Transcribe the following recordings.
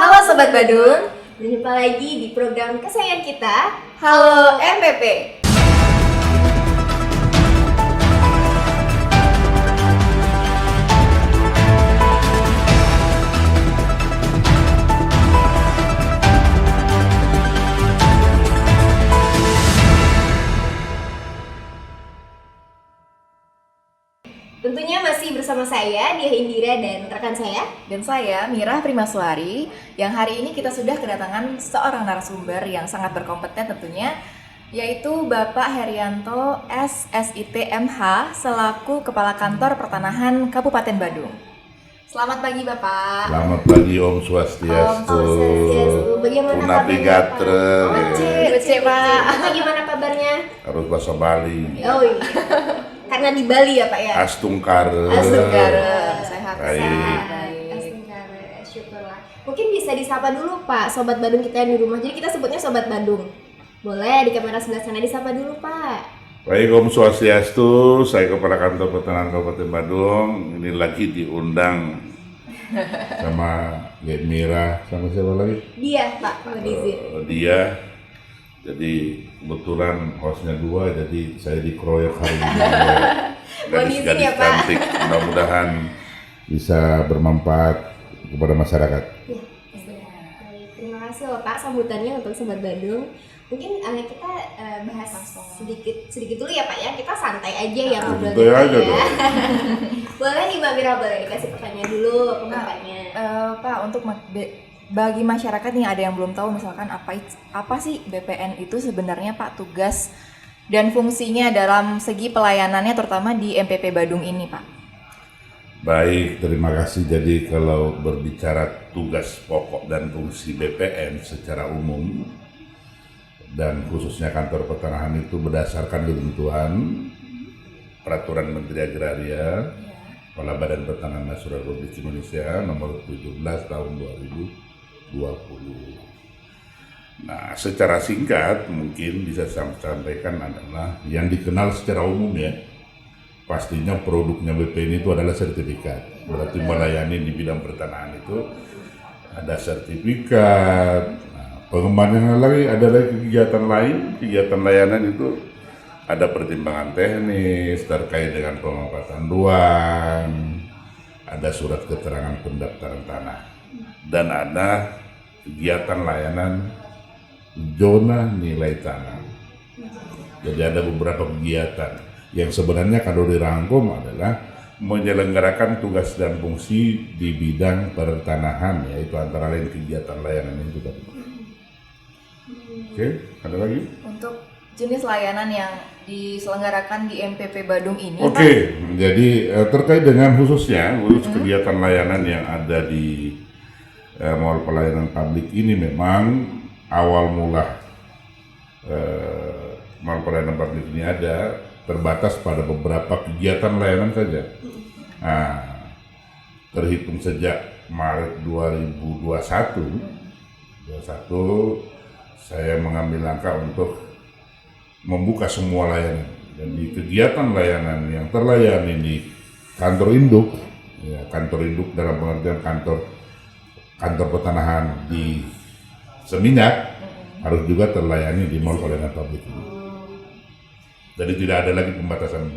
Halo Sobat Badung, berjumpa lagi di program kesayangan kita, Halo MPP. Tentunya masih bersama saya, Dia Indira, dan rekan saya. Dan saya, Mira Primaswari, yang hari ini kita sudah kedatangan seorang narasumber yang sangat berkompeten tentunya, yaitu Bapak Herianto SSIT MH selaku Kepala Kantor Pertanahan Kabupaten Badung. Selamat pagi Bapak. Selamat pagi Om Swastiastu. Bagaimana kabarnya Pak? Bece Pak. Gimana kabarnya? Harus bahasa Bali. Oh iya. Karena di Bali ya Pak ya? Astungkare. Sehat. Baik. Astungkare, syukurlah. Mungkin bisa disapa dulu Pak, Sobat Badung kita yang di rumah. Jadi kita sebutnya Sobat Badung. Boleh di kamera sebelah sana disapa dulu Pak. Baik Om Swastiastu, saya Kepala Kantor Pertanahan Kabupaten Badung. Ini lagi diundang sama Mbak Mira, sama siapa lagi? Dia Pak, mohon izin. Dia. Jadi kebetulan hostnya dua, jadi saya dikeroyok hari ini. Gadis-gadis ya, Pak. cantik, mudah-mudahan bisa bermanfaat kepada masyarakat. Ya, baik. Terima kasih loh Pak sambutannya untuk Sobat Badung. Mungkin kita bahas sedikit dulu ya Pak ya. Kita santai aja ya ngobrolnya. Santai aja dong. Boleh nih Mbak Mira, boleh dikasih pertanyaan dulu pembukanya. Pak, untuk bagi masyarakat nih ada yang belum tahu misalkan apa sih BPN itu sebenarnya Pak, tugas dan fungsinya dalam segi pelayanannya terutama di MPP Badung ini Pak. Baik, terima kasih. Jadi kalau berbicara tugas pokok dan fungsi BPN secara umum dan khususnya kantor pertanahan itu berdasarkan ketentuan Peraturan Menteri Agraria Kepala Badan Pertanahan Nasional Republik Indonesia nomor 17 tahun 2020. Nah, secara singkat mungkin bisa saya sampaikan adalah yang dikenal secara umum ya. Pastinya produknya BPN itu adalah sertifikat. Berarti melayani di bidang pertanahan itu ada sertifikat. Pengembangan lagi ada lagi kegiatan lain, kegiatan layanan itu ada pertimbangan teknis terkait dengan pemanfaatan ruang, ada surat keterangan pendaftaran tanah, dan ada kegiatan layanan zona nilai tanah. Jadi ada beberapa kegiatan yang sebenarnya kalau dirangkum adalah menyelenggarakan tugas dan fungsi di bidang pertanahan, yaitu antara lain kegiatan layanan itu tadi. Oke, ada lagi? Untuk jenis layanan yang diselenggarakan di MPP Badung ini Oke, jadi terkait dengan khusus kegiatan layanan yang ada di mall pelayanan publik ini memang awal mula mall pelayanan publik ini ada terbatas pada beberapa kegiatan layanan saja. Nah, terhitung sejak Maret 2021 saya mengambil langkah untuk membuka semua layanan. Dan di kegiatan layanan yang terlayani di kantor induk, ya, kantor induk dalam pengertian kantor pertanahan di Seminyak harus juga terlayani di mall pelayanan publik ini. Jadi tidak ada lagi pembatasan.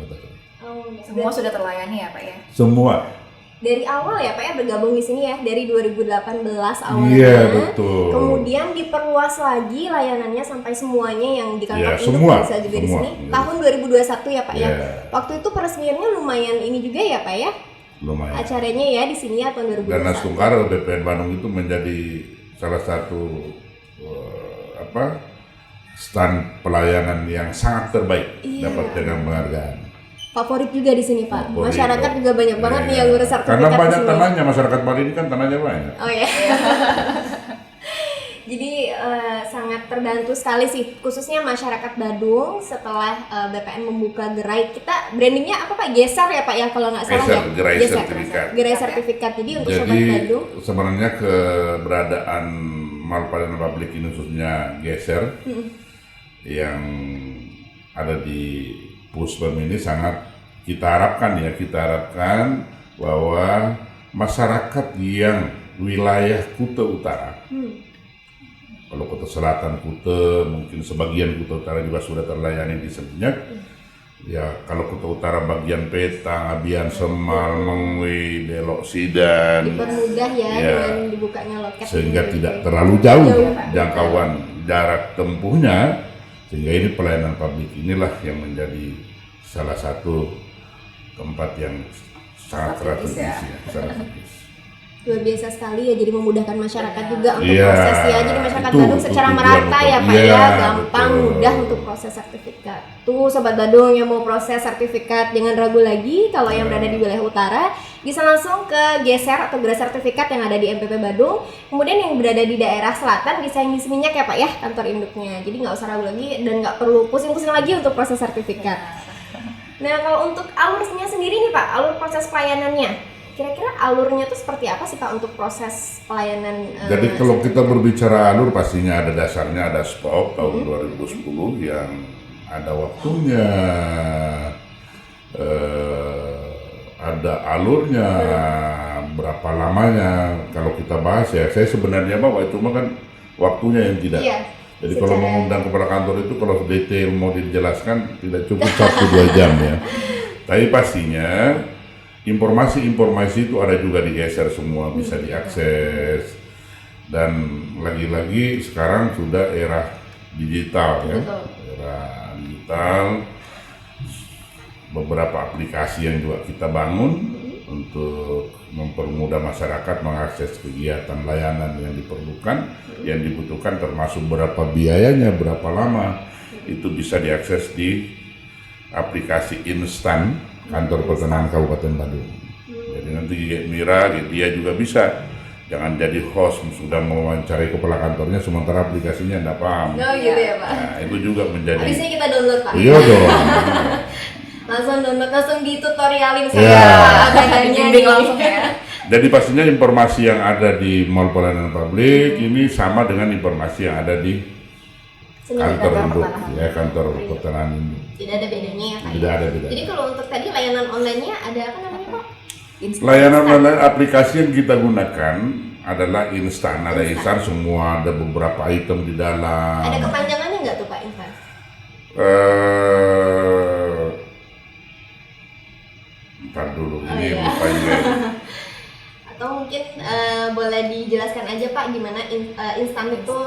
semua sudah terlayani ya Pak ya? Semua. Dari awal ya Pak ya bergabung di sini ya, dari 2018 awalnya. Iya, betul. Kemudian diperluas lagi layanannya sampai semuanya yang di kantor Ya, induk semua, bisa juga di semua. sini. Tahun 2021 ya Pak ya. Ya. Waktu itu peresmiannya lumayan ini juga ya Pak ya. Lumayan. Acaranya ya di sini ya tahun 2021. Dan Astungkare BPN Bandung itu menjadi salah satu stand pelayanan yang sangat terbaik, Iya. dapat dengan penghargaan. Favorit juga di sini Pak. Favorit, Masyarakat oh. juga banyak banget nih Iya. yang ngurus sertifikat. Karena banyak di sini. tanahnya, masyarakat Bali ini kan tanahnya banyak. Oh ya. Jadi sangat terbantu sekali sih, khususnya masyarakat Badung setelah BPN membuka gerai. Kita brandingnya apa Pak? Geser ya Pak ya kalau nggak salah ya. Gerai sertifikat. Gerai sertifikat. Jadi untuk Jadi Sobat Badung. sebenarnya keberadaan mall pelayanan publik ini khususnya Geser yang ada di Puspem ini sangat kita harapkan bahwa masyarakat yang wilayah Kuta Utara. Kalau Kuta Selatan, Kuta, mungkin sebagian Kuta Utara juga sudah terlayani di Seminyak. Ya, kalau Kuta Utara bagian Petang, Abian, Semal, Mengwi, Delok Sidan, Dipermudah ya, ya, dengan dibukanya loket sehingga ini. tidak terlalu jauh Jauh, Pak. jangkauan jarak tempuhnya, sehingga ini pelayanan publik inilah yang menjadi salah satu tempat yang sangat strategis ya, strategis. Luar biasa sekali ya, jadi memudahkan masyarakat juga untuk Iya, proses ya. Jadi masyarakat itu Badung secara tujuan merata utama. ya Pak Iya, ya, gampang, betul. mudah untuk proses sertifikat. Tuh Sobat Badung yang mau proses sertifikat jangan ragu lagi, kalau yang berada di wilayah utara bisa langsung ke geser atau gerai sertifikat yang ada di MPP Badung. Kemudian yang berada di daerah selatan bisa yang di Seminyak ya Pak ya, kantor induknya. Jadi nggak usah ragu lagi dan nggak perlu pusing-pusing lagi untuk proses sertifikat. Nah kalau untuk alurnya sendiri nih Pak, alur proses pelayanannya, kira-kira alurnya itu seperti apa sih Pak untuk proses pelayanan? Jadi kalau kita berbicara alur pastinya ada dasarnya, ada SPOP tahun 2010 yang ada waktunya, ada alurnya, berapa lamanya. Kalau kita bahas ya, saya sebenarnya bawa cuma kan waktunya yang tidak. Iya, Jadi kalau mengundang kepala kantor itu kalau detail mau dijelaskan tidak cukup 1-2 jam ya. Tapi pastinya informasi-informasi itu ada juga digeser semua, bisa diakses. Dan lagi-lagi sekarang sudah era digital ya. Betul. Era digital, beberapa aplikasi yang juga kita bangun untuk mempermudah masyarakat mengakses kegiatan layanan yang diperlukan, yang dibutuhkan, termasuk berapa biayanya, berapa lama, itu bisa diakses di aplikasi instan kantor pertanahan Kabupaten Badung. Jadi nanti Mira, dia juga bisa. Jangan jadi host sudah mewawancarai kepala kantornya sementara aplikasinya tidak paham. Oh gitu ya Pak. Nah, itu juga menjadi. Habisnya kita download Pak. Iya dong. Langsung download, langsung ditutorialin Ya. saya adanya Dibimbing langsung ya. Jadi pastinya informasi yang ada di Mall Pelayanan Publik ini sama dengan informasi yang ada di kantor induk, ya kantor pertanahan induk. Tidak ada bedanya ya Pak. Tidak ada bedanya. Jadi kalau untuk tadi layanan online-nya ada apa namanya Pak? Layanan online aplikasi yang kita gunakan adalah instan, ada instan semua, ada beberapa item di dalam. Ada kepanjangannya nggak tuh Pak Infan? Ntar dulu, Oh, ini iya. lupa juga. Atau mungkin boleh dijelaskan aja Pak gimana instan itu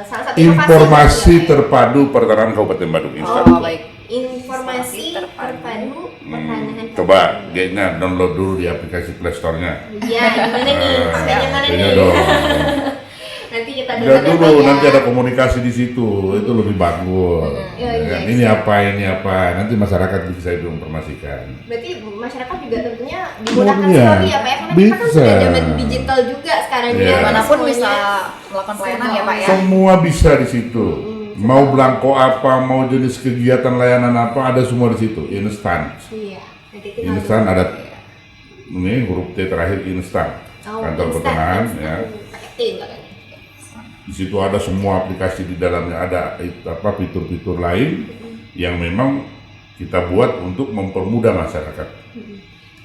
salah satu Informasi inovasi terpadu pertanahan Kabupaten Badung instan. Oh, baik. informasi terpadu pertanahan. Coba G-nya download dulu di aplikasi Play Store-nya. Iya, gimana nih? Pakainya mana Kayaknya nih? dong. Nanti kita Lihat download dulu, ya. nanti ada komunikasi di situ, itu lebih bagus. Iya, Ya kan? iya. Ini apa, nanti masyarakat bisa diinformasikan. Berarti masyarakat juga tentunya dimudahkan Iya, sekali ya Pak ya, karena kita kan bisa. sudah zaman digital juga sekarang Iya. ya. Manapun Semuanya. bisa melakukan pelayanan ya Pak ya. Semua bisa di situ. Mau belangko apa, mau jenis kegiatan layanan apa, ada semua di situ. Instan. Iya. Nanti kita Instan ada ini huruf T terakhir instan. Kantor pertanahan ya. Pakai T katanya. Di situ ada semua aplikasi di dalamnya, ada fitur-fitur lain yang memang kita buat untuk mempermudah masyarakat.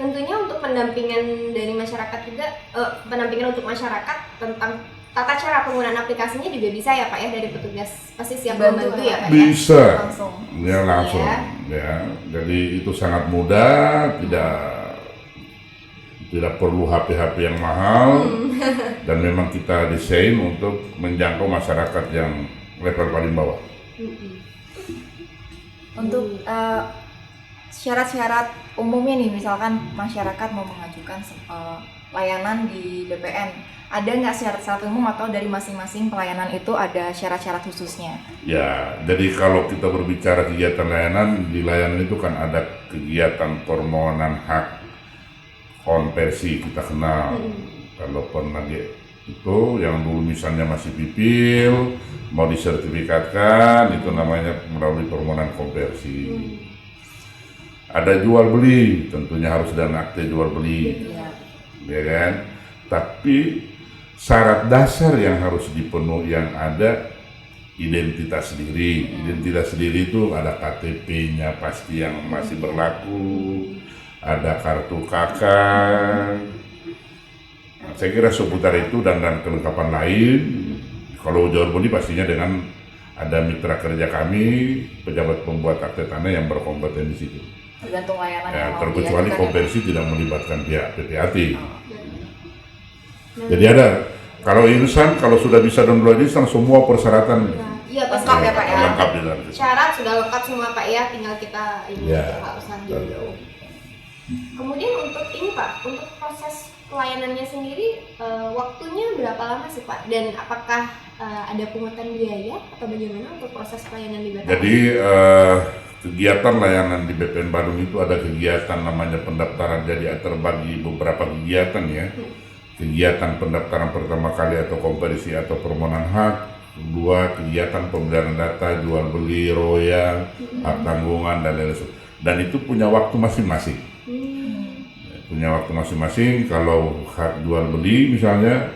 Tentunya untuk pendampingan dari masyarakat juga, pendampingan untuk masyarakat tentang tata cara penggunaan aplikasinya juga bisa ya Pak ya, dari petugas pasti siap Bantu membantu ya Pak ya. Bisa. Langsung. Ya langsung, ya. Jadi itu sangat mudah, tidak perlu HP-HP yang mahal, dan memang kita desain untuk menjangkau masyarakat yang level paling bawah. Untuk syarat-syarat umumnya nih, misalkan masyarakat mau mengajukan layanan di BPN, ada nggak syarat-syarat umum atau dari masing-masing pelayanan itu ada syarat-syarat khususnya? Ya, jadi kalau kita berbicara kegiatan layanan, di layanan itu kan ada kegiatan permohonan hak konversi, kita kenal. Kalau pernah itu yang dulu misalnya masih pipil, mau disertifikatkan, itu namanya melalui permohonan konversi. Ada jual beli, tentunya harus dan akte jual beli, ya kan? Tapi syarat dasar yang harus dipenuhi yang ada identitas diri. Identitas diri itu ada KTP-nya pasti yang masih berlaku, ada kartu KK, Saya kira seputar itu dan kelengkapan lain. Kalau jual beli pastinya dengan ada mitra kerja kami, pejabat pembuat akte tanah yang berkompeten di situ. Tergantung layanan Ya, yang mau terkecuali diajukan ya, konversi tidak melibatkan pihak PPAT. Nah, Jadi ada, kalau insan, kalau sudah bisa download insan, semua persyaratan iya pasti Lengkap ya, Pak, ya? lengkap di dalam situ. syarat sudah lengkap semua Pak ya, tinggal kita ini Ya. aja, nggak usah jauh-jauh. Kemudian untuk ini Pak, untuk proses pelayanannya sendiri waktunya berapa lama sih Pak? Dan apakah ada pungutan biaya atau bagaimana untuk proses pelayanan di BPN? Jadi kegiatan layanan di BPN Badung itu ada kegiatan namanya pendaftaran, jadi terbagi beberapa kegiatan ya. Kegiatan pendaftaran pertama kali atau konversi atau permohonan hak, kedua kegiatan pembelian data, jual beli, royal, hak tanggungan dan lain-lain. Dan itu punya waktu masing-masing. Punya waktu masing-masing. Kalau hak jual beli misalnya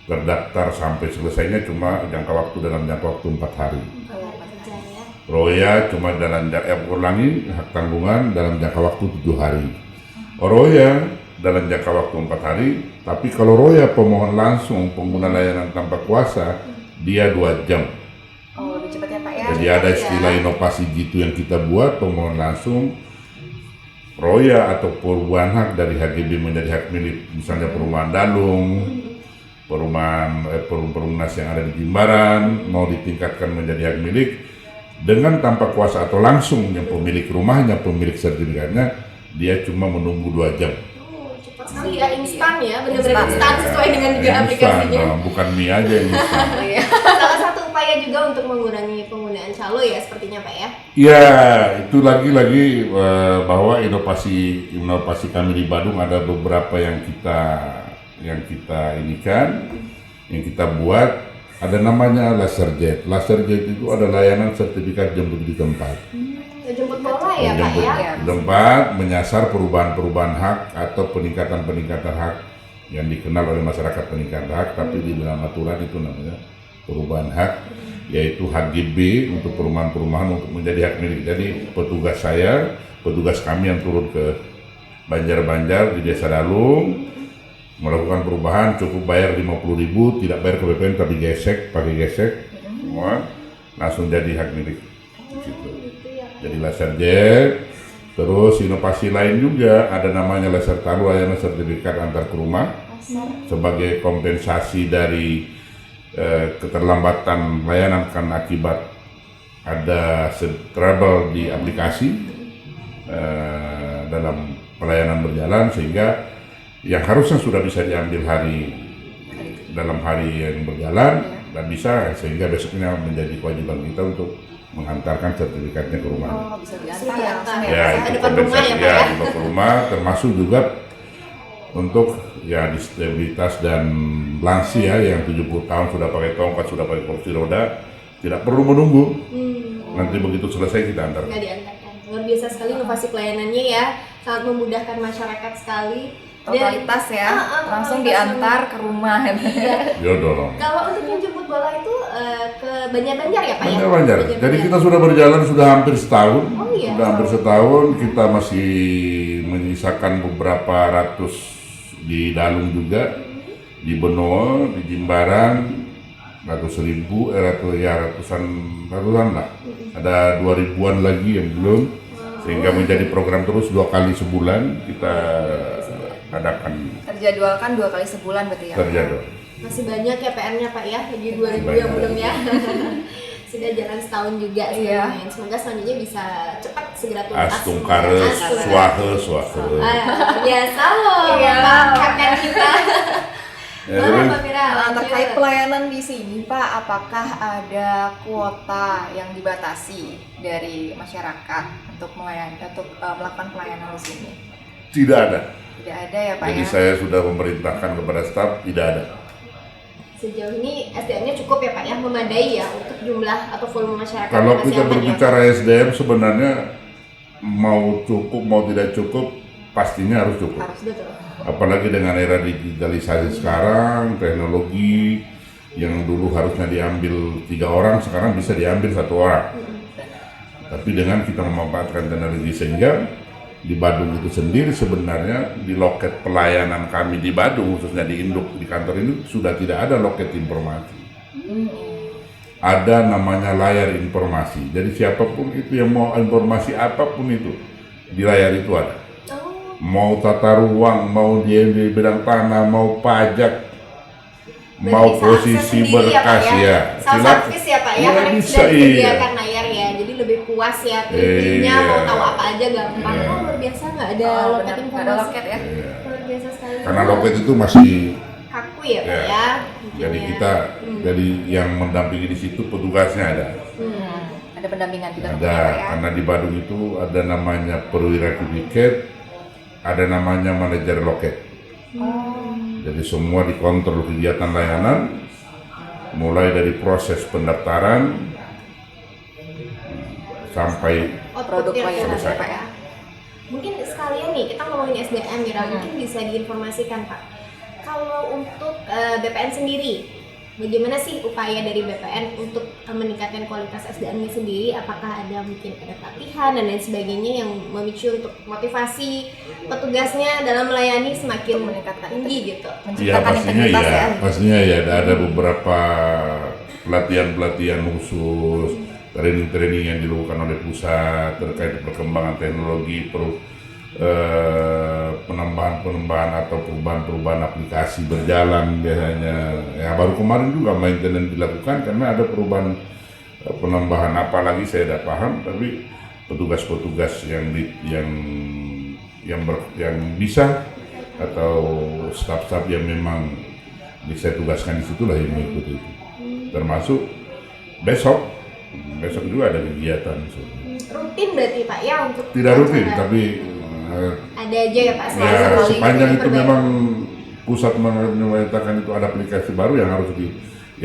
terdaftar sampai selesainya cuma jangka waktu dalam jangka waktu 4 hari. Kerja ya. Roya cuma dalam ulangi hak tanggungan dalam jangka waktu 7 hari. Roya dalam jangka waktu 4 hari, tapi kalau roya pemohon langsung pengguna layanan tanpa kuasa dia 2 jam. Oh, lebih cepat ya Pak ya. Jadi ada istilah inovasi gitu yang kita buat, pemohon langsung roya atau perubahan hak dari HGB menjadi hak milik, misalnya perumahan Dalung, perumnas yang ada di Jimbaran mau ditingkatkan menjadi hak milik dengan tanpa kuasa atau langsung yang pemilik rumahnya, pemilik sertifikatnya, dia cuma menunggu 2 jam. Cepat sekali ya, instan ya, benar-benar instan sesuai dengan juga Instan, aplikasinya. bukan mie aja yang instan. Iya. Salah satu upaya juga untuk mengurangi penggunaan calo ya sepertinya Pak ya. Ya, itu lagi-lagi bahwa inovasi kami di Badung ada beberapa yang kita inikan, yang kita buat. Ada namanya Laserjet. Laserjet itu ada layanan sertifikat jemput di tempat. Jemput bola ya Pak Jemput ya. di tempat menyasar perubahan-perubahan hak atau peningkatan-peningkatan hak yang dikenal oleh masyarakat peningkatan hak, tapi di dalam aturan itu namanya perubahan hak, yaitu HGB untuk perumahan-perumahan untuk menjadi hak milik. Jadi petugas kami yang turun ke Banjar-Banjar di Desa Dalung melakukan perubahan, cukup bayar 50.000, tidak bayar ke BPN tapi pakai gesek, semua langsung jadi hak milik. Gitu. Jadi Laserjet. Terus inovasi lain juga ada namanya Laser Talu, layanan sertifikat antar ke rumah sebagai kompensasi dari keterlambatan layanan karena akibat ada trouble di aplikasi dalam pelayanan berjalan, sehingga yang harusnya sudah bisa diambil dalam hari yang berjalan dan bisa, sehingga besoknya menjadi kewajiban kita untuk menghantarkan sertifikatnya ke rumah. Oh, bisa diantar ya langsung ya. Ya, Di itu depan rumah ya, kompensasi Pak, ya? di depan rumah, termasuk juga untuk ya disabilitas dan lansia yang 70 tahun sudah pakai tongkat, sudah pakai kursi roda, tidak perlu menunggu. Nanti begitu selesai kita antar. Nggak diantarkan. Luar biasa sekali inovasi pelayanannya ya, sangat memudahkan masyarakat sekali. Totalitas ya, langsung totalitas diantar ke rumah. Ya dong. Kalau untuk yang jemput bola itu ke Banjar-Banjar ya Pak ya? Banjar. Jadi kita sudah berjalan sudah hampir setahun. Oh, iya. Sudah hampir setahun, kita masih menyisakan beberapa ratus di Dalung juga, di Benoa, di Jimbaran, ratusan lah. Ada 2000-an lagi yang belum, sehingga menjadi program terus 2 kali sebulan kita adakan. Terjadwalkan 2 kali sebulan berarti ya. Terjadwal. Masih banyak ya PR-nya Pak ya, lagi 2000 yang banyak. belum ya. Sudah jalan setahun juga Iya. sebenarnya. Semoga selanjutnya bisa cepat segera tuntas. Astungkare, Astungkare. suahe. Biasa loh, Iya. Bapak PR kita. Ya, Boleh terus? Mbak Mira, Nah, lanjut. terkait pelayanan di sini Pak, apakah ada kuota yang dibatasi dari masyarakat untuk melakukan pelayanan di sini? Tidak ada. Tidak ada ya Pak Jadi ya? saya sudah memerintahkan kepada staf, tidak ada. Sejauh ini SDM-nya cukup ya Pak ya, memadai ya untuk jumlah atau volume masyarakat Kalau yang masih kita aman berbicara SDM sebenarnya mau cukup mau tidak cukup pastinya harus cukup. ya. Harus betul. Apalagi dengan era digitalisasi sekarang, teknologi yang dulu harusnya diambil 3 orang sekarang bisa diambil 1 orang. Tapi dengan kita memanfaatkan teknologi sehingga di Badung itu sendiri sebenarnya di loket pelayanan kami di Badung, khususnya di induk di kantor ini sudah tidak ada loket informasi. Ada namanya layar informasi. Jadi siapapun itu yang mau informasi apapun itu di layar itu ada. Mau tata ruang, mau di bidang tanah, mau pajak, mau posisi berkas ya. Self-service ya Pak ya, karena bisa, sudah disediakan layar ya, jadi lebih puas ya pilihnya, mau tahu apa aja gampang. Oh luar biasa, nggak ada loket Nggak ada informasi. loket ya. Luar biasa sekali. Karena loket itu masih Kaku ya Pak ya. ya. Jadi mungkin ya. kita dari yang mendampingi di situ petugasnya ada. Ada pendampingan juga Ada, tentunya, Pak ya. karena di Badung itu ada namanya perwira tiket, ada namanya manajer loket. Jadi semua dikontrol kegiatan layanan, mulai dari proses pendaftaran sampai Produk Outputnya layanan selesai. ya, Pak ya. Mungkin sekalian nih kita ngomongin SDM Mira, mungkin bisa diinformasikan Pak. Kalau untuk BPN sendiri, bagaimana sih upaya dari BPN untuk meningkatkan kualitas SDM-nya sendiri? Apakah ada mungkin ada pelatihan dan lain sebagainya yang memicu untuk motivasi petugasnya dalam melayani semakin Meningkatkan tinggi gitu? ya Menciptakan pastinya integritas ya, ya. pastinya ya ada beberapa pelatihan-pelatihan khusus, training-training yang dilakukan oleh pusat terkait perkembangan teknologi, penambahan atau perubahan aplikasi berjalan biasanya. Ya baru kemarin juga maintenance dilakukan karena ada perubahan penambahan, apalagi saya tidak paham, tapi petugas-petugas yang bisa atau staf-staf yang memang bisa tugaskan di situlah yang mengikuti itu. Termasuk besok juga ada kegiatan. Rutin berarti Pak ya untuk Tidak rutin, tapi ada aja ya Pak ya, sekali sepanjang itu diperbaiki. memang pusat menyatakan itu ada aplikasi baru yang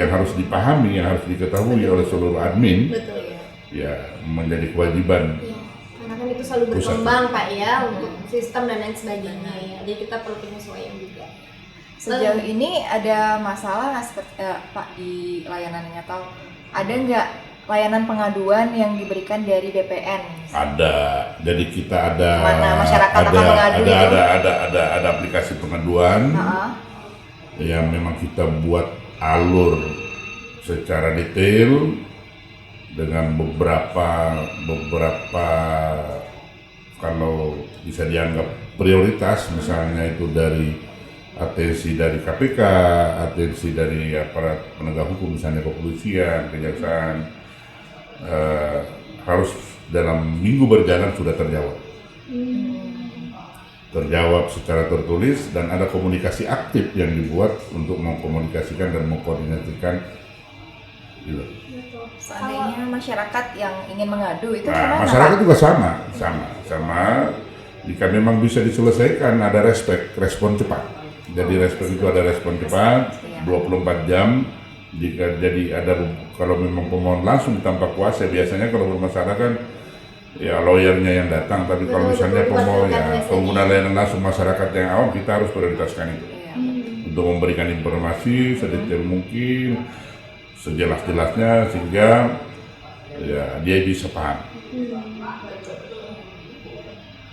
harus dipahami, yang harus diketahui oleh seluruh admin, Betul ya. ya menjadi kewajiban. Iya, karena kan itu selalu Pusat. berkembang Pak ya untuk sistem dan lain sebagainya ya. Jadi kita perlu penyesuaian juga. Sejauh ini ada masalah nggak seperti Pak di layanannya, atau ada nggak layanan pengaduan yang diberikan dari BPN? Ada, jadi kita ada Mana masyarakat akan mengadu itu? ada aplikasi pengaduan yang memang kita buat alur secara detail dengan beberapa kalau bisa dianggap prioritas, misalnya itu dari atensi dari KPK, atensi dari aparat penegak hukum, misalnya kepolisian, kejaksaan, harus dalam minggu berjalan sudah terjawab secara tertulis, dan ada komunikasi aktif yang dibuat untuk mengkomunikasikan dan mengkoordinasikan gitu. Seandainya masyarakat yang ingin mengadu itu Nah, kemana, masyarakat Pak? juga sama. Jika memang bisa diselesaikan, ada respon cepat. Jadi respon itu ada respon cepat, 24 jam. Jika jadi kalau memang pemohon langsung tanpa kuasa, biasanya kalau bermasalah kan ya lawyernya yang datang, tapi kalau misalnya pemohon ya pengguna layanan langsung masyarakat yang awam, kita harus prioritaskan itu untuk memberikan informasi sedetail mungkin, sejelas-jelasnya, sehingga ya dia bisa paham.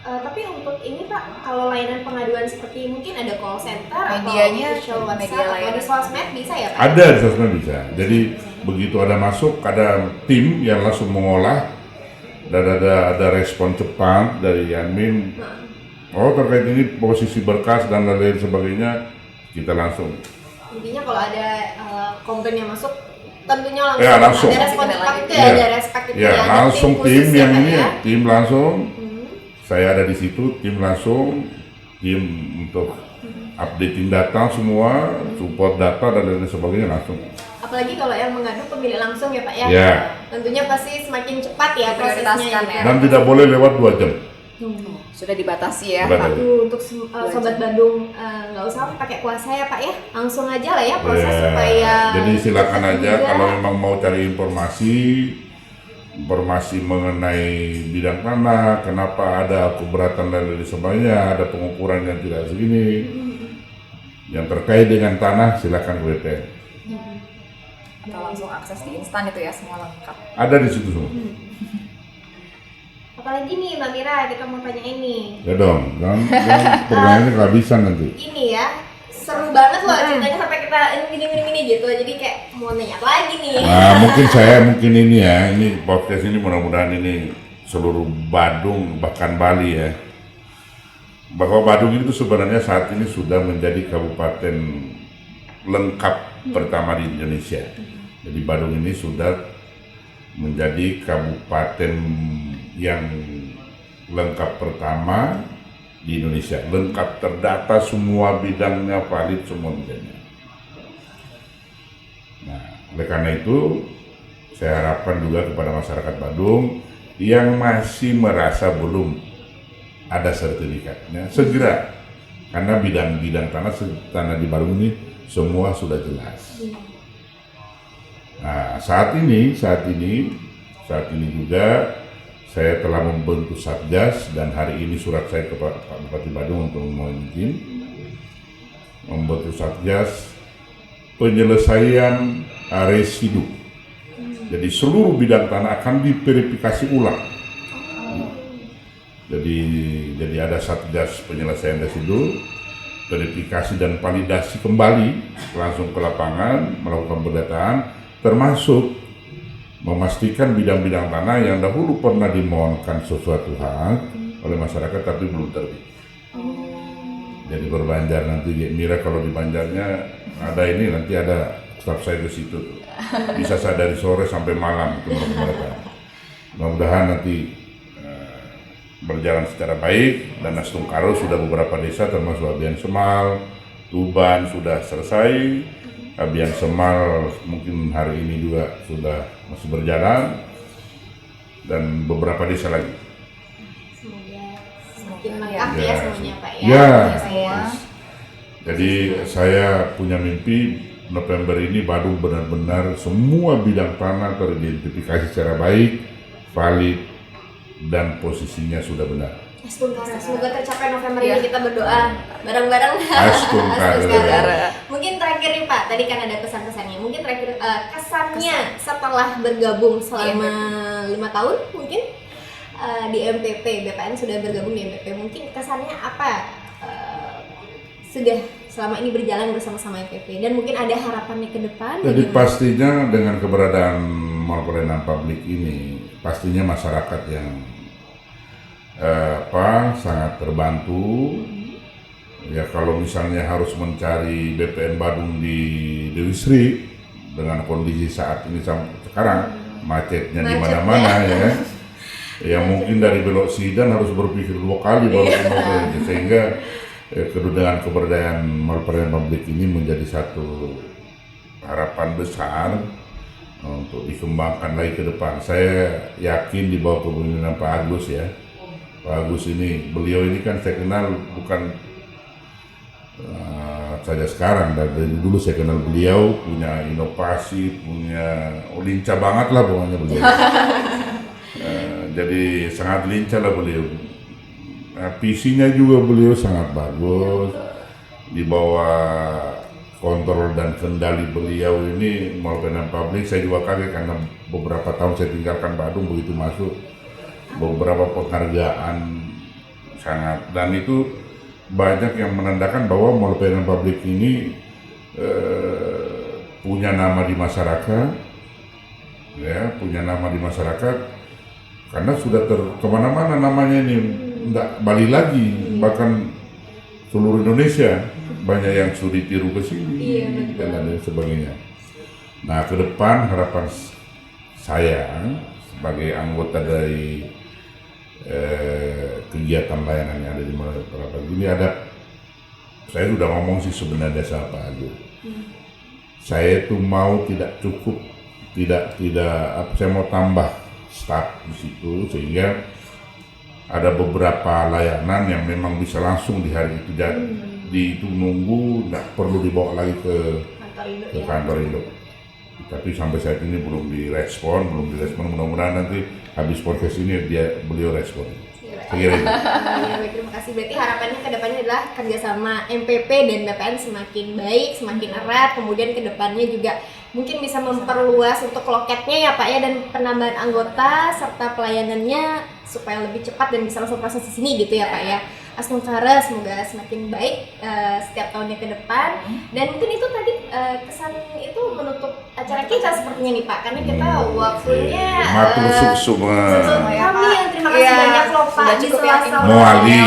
Tapi untuk ini Pak, kalau layanan pengaduan seperti mungkin ada call center Medianya, atau official media WhatsApp atau layanan. di sosmed bisa ya Pak? Ada di sosmed bisa. Jadi begitu ada masuk, ada tim yang langsung mengolah dan ada respon cepat dari admin. Oh terkait ini posisi berkas dan lain sebagainya, kita langsung. Intinya kalau ada komplain yang masuk, tentunya langsung, Ya, langsung. ada respon cepat itu ya, Iya. ada respect itu Ya ada langsung khusus tim ya, yang Pak, ini, ya. tim langsung. Saya ada di situ, tim langsung, tim untuk updating data semua, support data dan lain sebagainya langsung. Apalagi kalau yang mengadu pemilih langsung ya Pak ya. Ya. Tentunya pasti semakin cepat ya prosesnya. Prioritaskan gitu. ya. Dan tidak boleh lewat 2 jam. Sudah dibatasi ya, Dibatasi. Pak. Aduh, untuk sobat Badung nggak usah pakai kuasa ya Pak ya, langsung aja lah ya proses Ya, supaya. jadi silakan cepat aja juga. kalau memang mau cari informasi mengenai bidang tanah, kenapa ada keberatan dan lain sebagainya, ada pengukuran yang tidak segini, yang terkait dengan tanah, silakan ke BPN. Atau langsung akses di instan itu ya, semua lengkap. Ada di situ semua. Apalagi nih Mbak Mira, kita mau tanya ini. Ya dong, jangan pertanyaannya kehabisan nanti. Ini ya, seru banget loh ceritanya sampai kita ini gitu. Jadi kayak mau nanya apa lagi nih. Nah, mungkin ini ya, ini podcast ini mudah-mudahan ini seluruh Badung bahkan Bali ya. Bahwa Badung itu sebenarnya saat ini sudah menjadi kabupaten lengkap pertama di Indonesia. Jadi Badung ini sudah menjadi kabupaten yang lengkap pertama di Indonesia, lengkap terdata semua bidangnya, valid semua bidangnya. Nah, oleh karena itu saya harapkan juga kepada masyarakat Badung yang masih merasa belum ada sertifikatnya segera, karena bidang-bidang tanah di Badung ini semua sudah jelas. Nah, saat ini juga saya telah membentuk Satgas, dan hari ini surat saya ke Pak Bupati Badung untuk memohon izin membentuk Satgas penyelesaian residu. Jadi seluruh bidang tanah akan diverifikasi ulang. Jadi ada Satgas penyelesaian residu, verifikasi dan validasi kembali langsung ke lapangan, melakukan pendataan, termasuk memastikan bidang-bidang tanah yang dahulu pernah dimohonkan sesuatu hak oleh masyarakat tapi belum terbit. Jadi berbanjar nanti Mira, kalau di Banjarnya ada ini, nanti ada staf saya ke situ tuh. Bisa saya dari sore sampai malam itu mereka. Mudah-mudahan nanti berjalan secara baik, dan Nastungkaro sudah beberapa desa termasuk Abian Semal, Tuban sudah selesai. Abian Semal mungkin hari ini juga sudah masih berjalan, dan beberapa desa lagi. Semoga semakin lengkap ya semuanya Pak ya. Ya. Saya. Jadi saya punya mimpi November ini Badung benar-benar semua bidang tanah teridentifikasi secara baik, valid, dan posisinya sudah benar. Semoga tercapai November ini, kita berdoa bareng-bareng. Astaga. Mungkin terakhir nih Pak, tadi kan ada pesan-pesannya. Mungkin terakhir kesannya setelah bergabung selama 5 tahun mungkin di MPP, BPN sudah bergabung di MPP. Mungkin kesannya apa sudah selama ini berjalan bersama-sama MPP, dan mungkin ada harapannya ke depan? Jadi pastinya dengan keberadaan Mall Pelayanan Publik ini, pastinya masyarakat yang sangat terbantu. Ya kalau misalnya harus mencari BPN Badung di Dewi Sri dengan kondisi saat ini sekarang macetnya di mana-mana ya. Ya mungkin dari belok Sidan harus berpikir 2 kali baru ke sehingga dengan keberadaan Mall Pelayanan Publik ini menjadi satu harapan besar untuk dikembangkan lagi ke depan. Saya yakin di bawah kepemimpinan Pak Agus ya. Pak Agus ini, beliau ini kan saya kenal bukan saja sekarang, dari dulu saya kenal beliau, punya inovasi, punya lincah banget lah pokoknya beliau. Jadi sangat lincah lah beliau. Visinya juga beliau sangat bagus. Di bawah kontrol dan kendali beliau ini Mall Pelayanan Publik, saya juga kaget karena beberapa tahun saya tinggalkan Badung, begitu masuk beberapa penghargaan sangat, dan itu banyak yang menandakan bahwa Mall Pelayanan Publik ini punya nama di masyarakat, ya punya nama di masyarakat karena sudah kemana-mana namanya ini, enggak Bali lagi, bahkan seluruh Indonesia banyak yang sudah ditiru ke sini dan lain sebagainya. Nah ke depan harapan saya sebagai anggota dari kegiatan layanan yang ada di Mall Pelayanan Publik ini saya sudah ngomong sih sebenarnya sama Pak Agus. Saya itu mau tidak cukup, saya mau tambah staf di situ sehingga ada beberapa layanan yang memang bisa langsung di hari itu itu nunggu, nggak perlu dibawa lagi ke kantor induk. Tapi sampai saat ini belum direspon. Mudah-mudahan nanti habis podcast ini beliau respon. Saya kira itu. Baik, terima kasih. Berarti harapannya ke depannya adalah kerjasama MPP dan BPN semakin baik, semakin erat. Kemudian ke depannya juga mungkin bisa memperluas untuk loketnya ya Pak ya, dan penambahan anggota serta pelayanannya supaya lebih cepat dan bisa langsung proses di sini gitu ya Pak ya. Asmungkara semoga semakin baik setiap tahunnya ke depan. Dan mungkin itu tadi kesan itu menutup acara kita sepertinya nih Pak, karena kita waktunya Matur suksuma. kami yang terima kasih banyak loh Pak sudah di cukup ya, sela-sela Muali.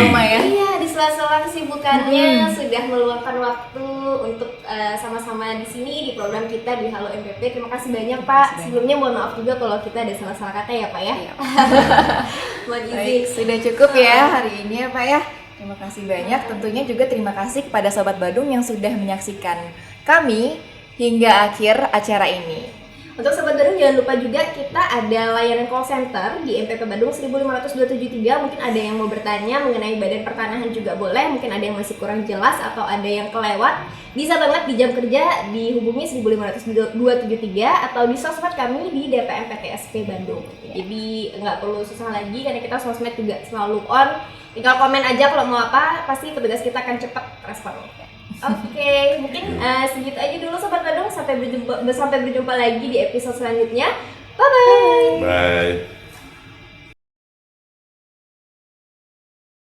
iya di sela-sela kesibukannya sudah meluangkan waktu untuk sama-sama di sini di program kita di Halo MPP. Terima kasih banyak Pak. Sebelumnya mohon maaf juga kalau kita ada salah-salah kata ya Pak ya. Mohon izin. Baik, sudah cukup ya hari ini ya Pak ya. Terima kasih banyak. Tentunya juga terima kasih kepada Sobat Badung yang sudah menyaksikan kami hingga akhir acara ini. Untuk Sobat Badung jangan lupa juga kita ada layanan call center di MPP Badung 15273. Mungkin ada yang mau bertanya mengenai Badan Pertanahan juga boleh. Mungkin ada yang masih kurang jelas atau ada yang kelewat. Bisa banget di jam kerja dihubungi 15273 atau di sosmed kami di DPM PTSP Bandung. Jadi nggak perlu susah lagi karena kita sosmed juga selalu on. Tinggal komen aja kalau mau apa, pasti petugas kita akan cepat respon. Oke, mungkin segitu aja dulu Sobat Badung. Sampai berjumpa lagi di episode selanjutnya. Bye bye. Bye.